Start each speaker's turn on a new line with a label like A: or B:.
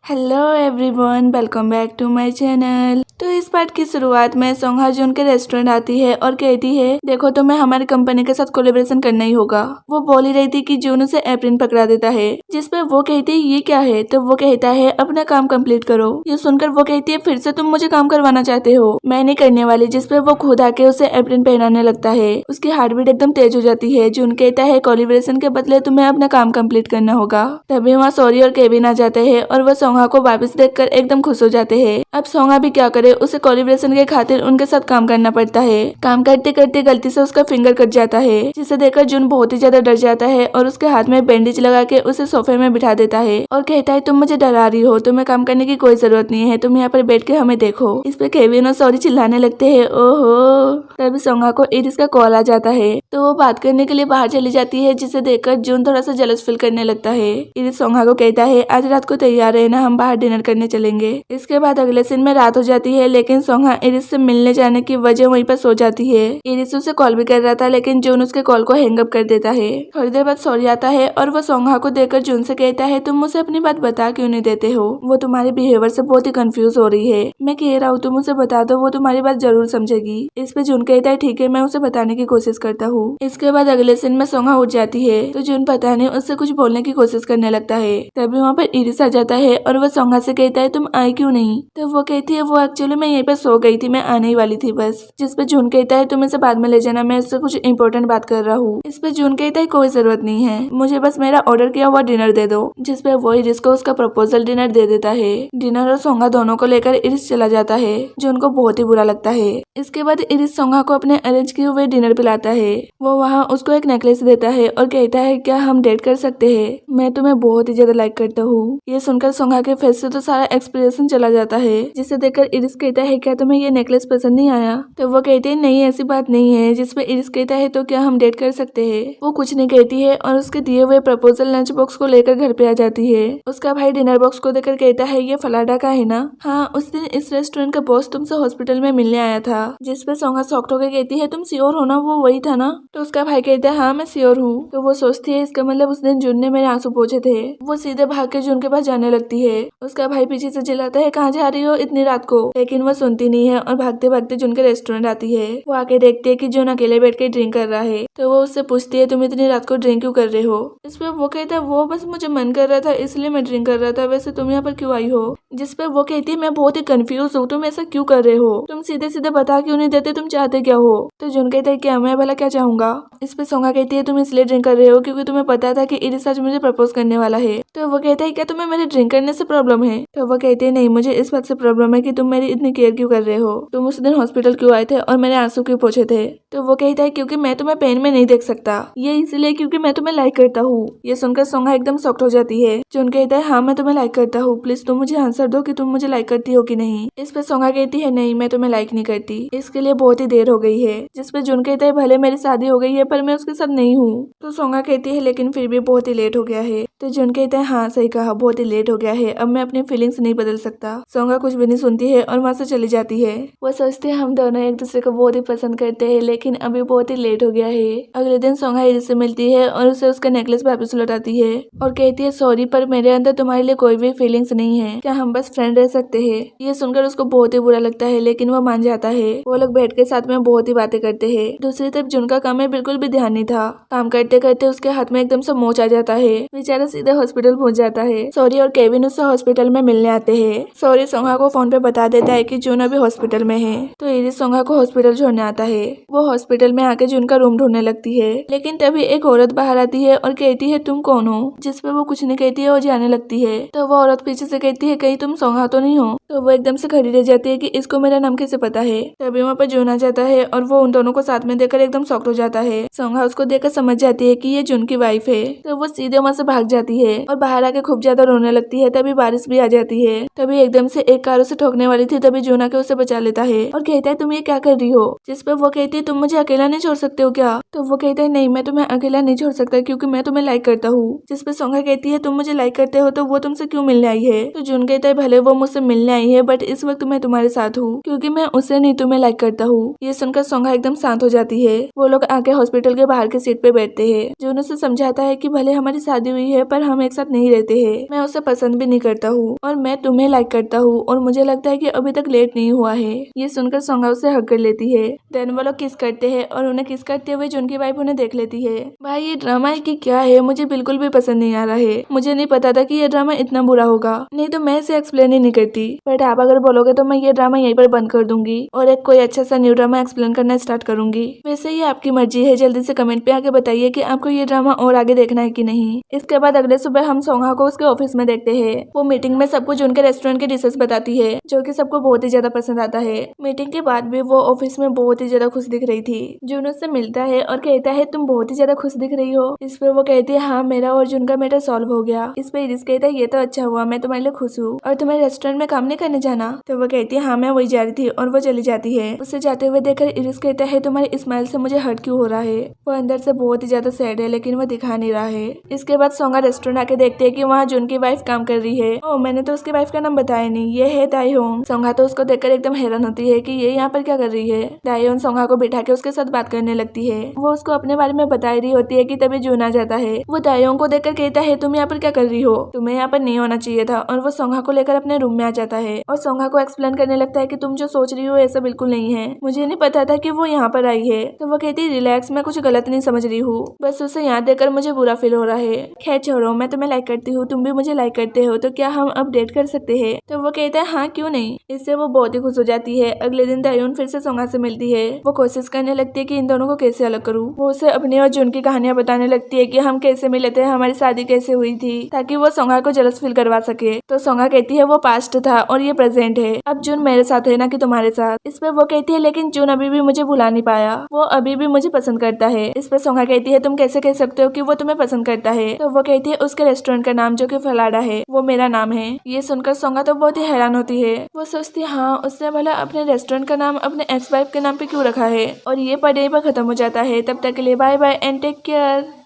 A: Hello everyone, welcome back to my channel. तो इस part की शुरुआत में सोंगहा जून के रेस्टोरेंट आती है और कहती है देखो तुम्हें हमारी कंपनी के साथ कोलैबोरेशन करना ही होगा। वो बोल ही रही थी कि जून उसे एप्रिन पकड़ा देता है, जिस पे वो कहती है ये क्या है। तो वो कहता है अपना काम कंप्लीट करो। ये सुनकर वो कहती है फिर से तुम मुझे काम करवाना चाहते हो, मैं नहीं करने वाली। जिस पे वो खुद आके उसे एप्रिन पहनाने लगता है। उसकी हार्ट बीट एकदम तेज हो जाती है। जून कहता है कोलैबोरेशन के बदले तुम्हें अपना काम कंप्लीट करना होगा। तभी वहाँ सॉरी और केविन आ जाते हैं और वो सोंगहा को वापस देखकर एकदम खुश हो जाते हैं। अब सोंगहा भी क्या करे, उसे कोलैबोरेशन के खातिर उनके साथ काम करना पड़ता है। काम करते करते गलती से उसका फिंगर कट जाता है, जिसे देखकर जून बहुत ही ज्यादा डर जाता है और उसके हाथ में बैंडेज लगा के उसे सोफे में बिठा देता है और कहता है तुम मुझे डरा रही हो, तुम्हें काम करने की कोई जरूरत नहीं है, तुम यहाँ पर बैठ के हमें देखो। इस पे केविन और सॉरी चिल्लाने लगते हैं। ओहो, तभी सोंगहा को इरिस का कॉल आ जाता है तो वो बात करने के लिए बाहर चली जाती है, जिसे देखकर जून थोड़ा सा जेलस फील करने लगता है। इरिस सोंगहा को कहता है आज रात को तैयार रहना, हम बाहर डिनर करने चलेंगे। इसके बाद अगले सीन में रात हो जाती है, लेकिन सोंगहा इरिस से मिलने जाने की वजह वहीं पर सो जाती है। इरिस उसे कॉल भी कर रहा था, लेकिन जून उसके कॉल को हैंग अप कर देता है। थोड़ी देर बाद सॉरी आता है और वो सोंगहा को देखकर जून से कहता है तुम मुझे अपनी बात बता क्यों नहीं देते हो, वो तुम्हारे बिहेवियर से बहुत ही कंफ्यूज हो रही है। मैं कह रहा हूँ तुम उसे बता दो, वो तुम्हारी बात जरूर समझेगी। इस पे जून कहता है ठीक है, मैं उसे बताने की कोशिश करता हूँ। इसके बाद अगले सीन में सोंगहा उठ जाती है तो जून पता नहीं उससे कुछ बोलने की कोशिश करने लगता है। तभी वहाँ पर इरिस आ जाता है और वो सोंगहा से कहता है तुम आई क्यों नहीं। तो वो कहती है वो एक्चुअली मैं यहीं पे सो गई थी, मैं आने ही वाली थी बस। जिस पे जून कहता है तुम इसे बाद में ले जाना, मैं इससे कुछ इंपॉर्टेंट बात कर रहा हूँ। इस पे जून कहता है कोई जरूरत नहीं है, मुझे बस मेरा ऑर्डर किया हुआ डिनर दे दो। जिस पे वो इरिस को उसका प्रपोजल डिनर दे देता है। डिनर और सोंगहा दोनों को लेकर इरिस चला जाता है, जो उनको बहुत ही बुरा लगता है। इसके बाद इरिस सोंगहा को अपने अरेंज किए हुए डिनर पिलाता है। वो वहाँ उसको एक नेकलेस देता है और कहता है क्या हम डेट कर सकते हैं, मैं तुम्हें बहुत ही ज्यादा लाइक करता हूँ। ये सुनकर सोंगहा के फेस से तो सारा एक्सप्रेशन चला जाता है, जिसे देखकर इरिस कहता है क्या तुम्हें ये नेकलेस पसंद नहीं आया। तो वो कहती है नहीं ऐसी बात नहीं है। जिसपे इरिस कहता है तो क्या हम डेट कर सकते हैं। वो कुछ नहीं कहती है और उसके दिए हुए प्रपोजल लंच बॉक्स को लेकर घर पे आ जाती है। उसका भाई डिनर बॉक्स को देखकर कहता है ये फलाडा का है ना। हाँ, उस दिन इस रेस्टोरेंट का बॉस तुमसे हॉस्पिटल में मिलने आया था। जिसपे सोंगहा शॉक्ड होकर कहती है तुम श्योर हो ना वो वही था ना। तो उसका भाई कहता है हाँ मैं श्योर हूँ। तो वो सोचती है इसका मतलब उस दिन जून ने मेरे आंसू पोंछे थे। वो सीधे भाग के जून के पास जाने लगती है। उसका भाई पीछे से चिल्लाता है कहाँ जा रही हो इतनी रात को, लेकिन वो सुनती नहीं है और भागते भागते जून के रेस्टोरेंट आती है। वो आके देखती है कि जून अकेले बैठ के ड्रिंक कर रहा है। तो वो उससे पूछती है तुम इतनी रात को ड्रिंक क्यों कर रहे हो। इस पे वो कहता है वो बस मुझे मन कर रहा था इसलिए मैं ड्रिंक कर रहा था, वैसे तुम यहाँ पर क्यों आई हो। जिस पे वो कहती है मैं बहुत ही कंफ्यूज हूँ, तुम ऐसा क्यों कर रहे हो, तुम सीधे सीधे बता क्यों नहीं देते, तुम चाहते क्या हो। तो जून कहता है क्या मैं भला क्या चाहूंगा। इस पे सोंगहा कहती है तुम इसलिए ड्रिंक कर रहे हो क्योंकि तुम्हें पता था कि इरिस आज मुझे प्रपोज करने वाला है। तो वो कहता है क्या तुम्हें मेरे ड्रिंक करने से प्रॉब्लम है। तो वो कहते हैं नहीं मुझे इस बात से प्रॉब्लम है कि तुम मेरी इतनी केयर क्यों कर रहे हो, तुम उस दिन हॉस्पिटल क्यों आए थे और मेरे आंसू क्यों पोंछे थे। तो वो कहता है क्योंकि मैं तुम्हें पेन में नहीं देख सकता, ये इसलिए क्योंकि मैं तुम्हें लाइक करता हूँ। ये सुनकर सोंगहा एकदम शॉक्ड हो जाती है। जून कहता है हाँ मैं तुम्हें लाइक करता हूँ, प्लीज तुम मुझे आंसर दो कि तुम मुझे लाइक करती हो कि नहीं। इस पे सोंगहा कहती है नहीं मैं तुम्हें लाइक नहीं करती, इसके लिए बहुत ही देर हो गई है। जिस पे जून कहता है भले मेरी शादी हो गई है पर मैं उसके साथ नहीं हूँ। तो सोंगहा कहती है लेकिन फिर भी बहुत ही लेट हो गया है। तो जून कहता है हाँ सही कहा, बहुत ही लेट हो गया है, अब मैं अपनी फीलिंग्स नहीं बदल सकता। सोंगहा कुछ भी नहीं सुनती है और वहाँ से चली जाती है। वो सोचते हैं हम दोनों एक दूसरे को बहुत ही पसंद करते हैं, लेकिन अभी बहुत ही लेट हो गया है। अगले दिन सोंगहा इरिस से मिलती है और उसे उसका नेकलेस वापस लौटाती है और कहती है सॉरी पर मेरे अंदर तुम्हारे लिए कोई भी फीलिंग्स नहीं है, क्या हम बस फ्रेंड रह सकते हैं। ये सुनकर उसको बहुत ही बुरा लगता है, लेकिन वो मान जाता है। वो लोग बैठ के साथ में बहुत ही बातें करते हैं। दूसरी तरफ जून का काम में बिल्कुल भी ध्यान नहीं था। काम करते करते उसके हाथ में एकदम से मोच आ जाता है, बेचारा सीधे हॉस्पिटल पहुंच जाता है। सॉरी और केविन उससे हॉस्पिटल में मिलने आते हैं। सॉरी सोंगहा को फोन पे बता देता है कि जून अभी हॉस्पिटल में है। तो इरिस सोंगहा को हॉस्पिटल छोड़ने आता है। वो हॉस्पिटल में आके जून का रूम ढूंढने लगती है, लेकिन तभी एक औरत बाहर आती है और कहती है तुम कौन हो। जिस पे वो कुछ नहीं कहती है और जाने लगती है। तो वो औरत पीछे से कहती है कहीं तुम सोंगहा तो नहीं हो। तो वो एकदम से खड़ी रह जाती है कि इसको मेरा नाम कैसे पता है। तभी वहाँ पर जून आ जाता है और वो उन दोनों को साथ में देखकर एकदम शॉक्ड हो जाता है। सोंगहा उसको देखकर समझ जाती है कि ये जून की वाइफ है। तो वो सीधे वहाँ से भाग जाती है और बाहर आके खूब ज्यादा रोने लगती है। तभी बारिश भी आ जाती है। तभी एकदम से एक कार उसे ठोकने वाली थी, तभी जून आके उसे बचा लेता है और कहता है तुम ये क्या कर रही हो। जिस पर वो कहती है तुम मुझे अकेला नहीं छोड़ सकते हो क्या। तो वो कहता है नहीं मैं तुम्हें अकेला नहीं छोड़ सकता क्योंकि मैं तुम्हें लाइक करता हूँ। जिस पर सोंगहा कहती है तुम मुझे लाइक करते हो तो वो तुमसे क्यों मिलने आई है। तो जून कहता है भले वो मुझसे मिलने आई है, बट इस वक्त मैं तुम्हारे साथ हूँ क्योंकि मैं उसे नहीं तुम्हें लाइक करता हूँ। ये सुनकर सोंगा एकदम शांत हो जाती है। वो लोग आके हॉस्पिटल के बाहर के सीट पे बैठते हैं। जून उसे समझाता है कि भले हमारी शादी हुई है पर हम एक साथ नहीं रहते हैं। मैं उसे पसंद भी नहीं करता हूँ और मैं तुम्हें लाइक करता हूँ और मुझे लगता है कि अभी तक लेट नहीं हुआ है। ये सुनकर सोंगा उसे हग कर लेती है। देन वो लोग किस करते हैं और उन्हें किस करते हुए जून की वाइफ उन्हें देख लेती है। भाई ये ड्रामा है कि क्या है, मुझे बिल्कुल भी पसंद नहीं आ रहा है। मुझे नहीं पता था कि ये ड्रामा इतना बुरा होगा, नहीं तो मैं इसे एक्सप्लेन ही नहीं करती। बट आप अगर बोलोगे तो मैं ये ड्रामा यहीं पर बंद कर दूंगी और एक कोई अच्छा सा न्यू ड्रामा एक्सप्लेन करना स्टार्ट करूंगी। वैसे ये आपकी मर्जी है, जल्दी से कमेंट पे आके बताइए कि आपको ये ड्रामा और आगे देखना है कि नहीं। इसके बाद अगले सुबह हम सोंगा को उसके ऑफिस में देखते हैं। वो मीटिंग में सबको जून के रेस्टोरेंट के डिशेस बताती है जो कि सबको बहुत ही ज्यादा पसंद आता है। मीटिंग के बाद भी वो ऑफिस में बहुत ही ज्यादा खुश दिख रही थी। जून उससे मिलता है और कहता है तुम बहुत ही ज्यादा खुश दिख रही हो। इस पर वो कहती है हाँ, मेरा और जून का मैटर सॉल्व हो गया। इस पे इरिस कहता है ये तो अच्छा हुआ, मैं तुम्हारे लिए खुश हूँ। और तुम्हें रेस्टोरेंट में काम नहीं करने जाना? तो वो कहती है हाँ मैं वही जा रही थी और वो चली जाती है। उसे जाते हुए देखकर इरिस कहता है तुम्हारी स्माइल से मुझे हर्ट क्यों हो रहा है? वो अंदर से बहुत ही ज्यादा सैड है लेकिन वो दिखा नहीं रहा है। इसके बाद सोंगा रेस्टोरेंट आके देखते है कि वहाँ जून की वाइफ काम कर रही है। ओ मैंने तो उसकी वाइफ का नाम बताया नहीं, ये है दायोन। सोंगा तो उसको देखकर एकदम हैरान होती है कि ये यहाँ पर क्या कर रही है। दायोन सोंगा को बिठा के उसके साथ बात करने लगती है। वो उसको अपने बारे में बता रही होती है कि तभी जून आ जाता है। वो दायोन को देखकर कहता है तुम यहाँ पर क्या कर रही हो, तुम्हें यहाँ पर नहीं होना चाहिए था। और वो सोंगा को लेकर अपने रूम में आ जाता है और सोंगा को एक्सप्लेन करने लगता है कि तुम जो सोच रही हो ऐसा बिल्कुल नहीं है, मुझे नहीं पता था कि वो यहाँ पर आई है। तो वो कहती है रिलैक्स, मैं कुछ गलत नहीं समझ रही हूँ, बस उसे यहाँ देखकर मुझे बुरा फील हो रहा है। खैर छोड़ो, मैं तुम्हें लाइक करती हूँ, तुम भी मुझे लाइक करते हो, तो क्या हम अब डेट कर सकते हैं? तो वो कहता है हाँ क्यों नहीं। इससे वो बहुत ही खुश हो जाती है। अगले दिन दायोन फिर से सोंगा से मिलती है। वो कोशिश करने लगती है कि इन दोनों को कैसे अलग करूँ। वो उसे अपनी और जून की कहानियां बताने लगती है कि हम कैसे मिले थे, हमारी शादी कैसे हुई थी, ताकि वो सोंगा को जलस फील करवा सके। तो सोंगा कहती है वो पास्ट था और ये प्रेजेंट है, अब जून मेरे साथ है ना कि तुम्हारे साथ। इस पे वो कहती है लेकिन जून अभी भी मुझे भुला नहीं पाया, वो अभी भी मुझे पसंद करता है। इस पे सोंगा कहती है तुम कैसे कह सकते हो कि वो तुम्हें पसंद करता है? तो वो कहती है उसके रेस्टोरेंट का नाम जो कि फलाडा है वो मेरा नाम है। ये सुनकर सोंगा तो बहुत ही हैरान होती है। वो सोचती है हाँ उसने भला अपने रेस्टोरेंट का नाम अपने एक्स वाइफ के नाम पे क्यों रखा है। और ये पढ़ाई पर खत्म हो जाता है। तब तक के लिए bye bye and take care.